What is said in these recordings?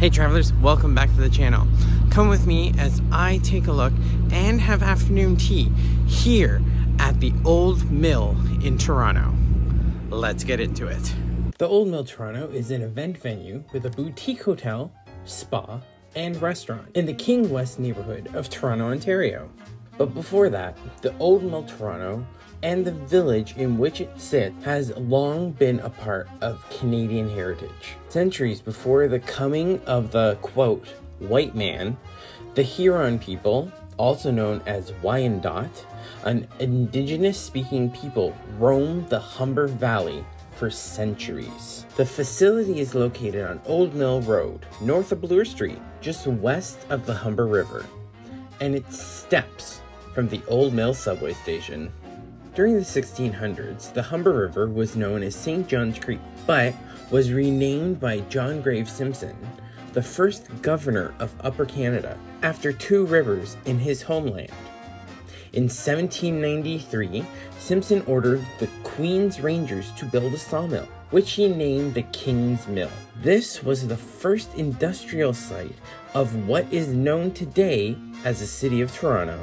Hey travelers, welcome back to the channel. Come with me as I take a look and have afternoon tea here at the Old Mill in Toronto. Let's get into it. The Old Mill Toronto is an event venue with a boutique hotel, spa, and restaurant in the King West neighborhood of Toronto, Ontario. But before that, the Old Mill Toronto and the village in which it sits has long been a part of Canadian heritage. Centuries before the coming of the, quote, white man, the Huron people, also known as Wyandot, an indigenous-speaking people, roamed the Humber Valley for centuries. The facility is located on Old Mill Road, north of Bloor Street, just west of the Humber River, and it steps from the Old Mill subway station. During the 1600s, the Humber River was known as St. John's Creek, but was renamed by John Graves Simpson, the first governor of Upper Canada, after two rivers in his homeland. In 1793, Simpson ordered the Queen's Rangers to build a sawmill, which he named the King's Mill. This was the first industrial site of what is known today as the City of Toronto.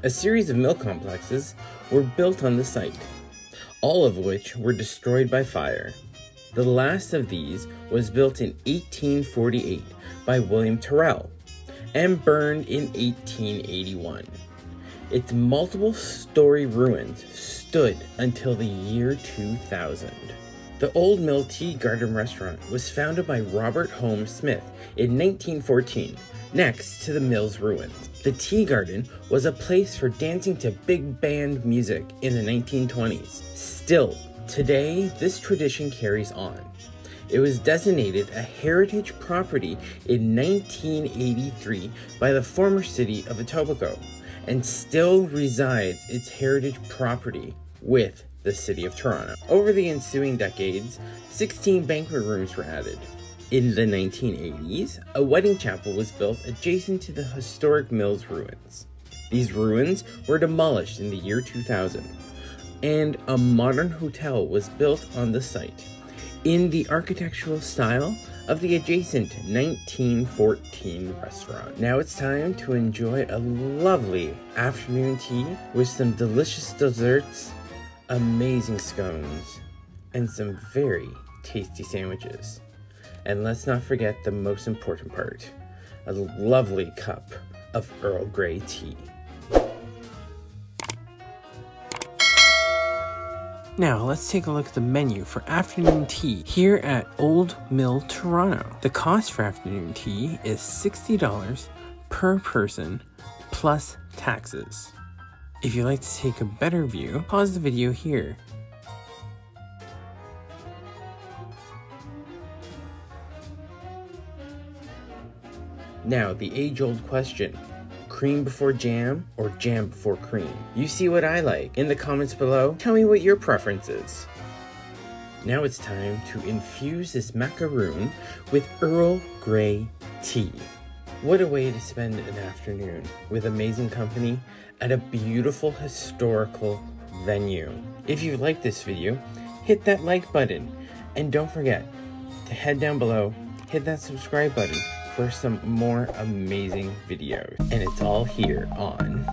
A series of mill complexes were built on the site, all of which were destroyed by fire. The last of these was built in 1848 by William Terrell and burned in 1881. Its multiple-story ruins stood until the year 2000. The Old Mill Tea Garden Restaurant was founded by Robert Holmes Smith in 1914, next to the mill's ruins. The Tea Garden was a place for dancing to big band music in the 1920s. Still, today, this tradition carries on. It was designated a heritage property in 1983 by the former city of Etobicoke, and still resides its heritage property with the City of Toronto. Over the ensuing decades, 16 banquet rooms were added. In the 1980s, a wedding chapel was built adjacent to the historic mill's ruins. These ruins were demolished in the year 2000, and a modern hotel was built on the site, in the architectural style of the adjacent 1914 restaurant. Now it's time to enjoy a lovely afternoon tea with some delicious desserts, amazing scones, and some very tasty sandwiches. And let's not forget the most important part, a lovely cup of Earl Grey tea. Now let's take a look at the menu for afternoon tea here at Old Mill Toronto. The cost for afternoon tea is $60 per person plus taxes. If you'd like to take a better view, pause the video here. Now, the age-old question, cream before jam or jam before cream? You see what I like. In the comments below, tell me what your preference is. Now it's time to infuse this macaroon with Earl Grey tea. What a way to spend an afternoon with amazing company at a beautiful historical venue. If you liked this video, hit that like button, and don't forget to head down below, hit that subscribe button for some more amazing videos. And it's all here on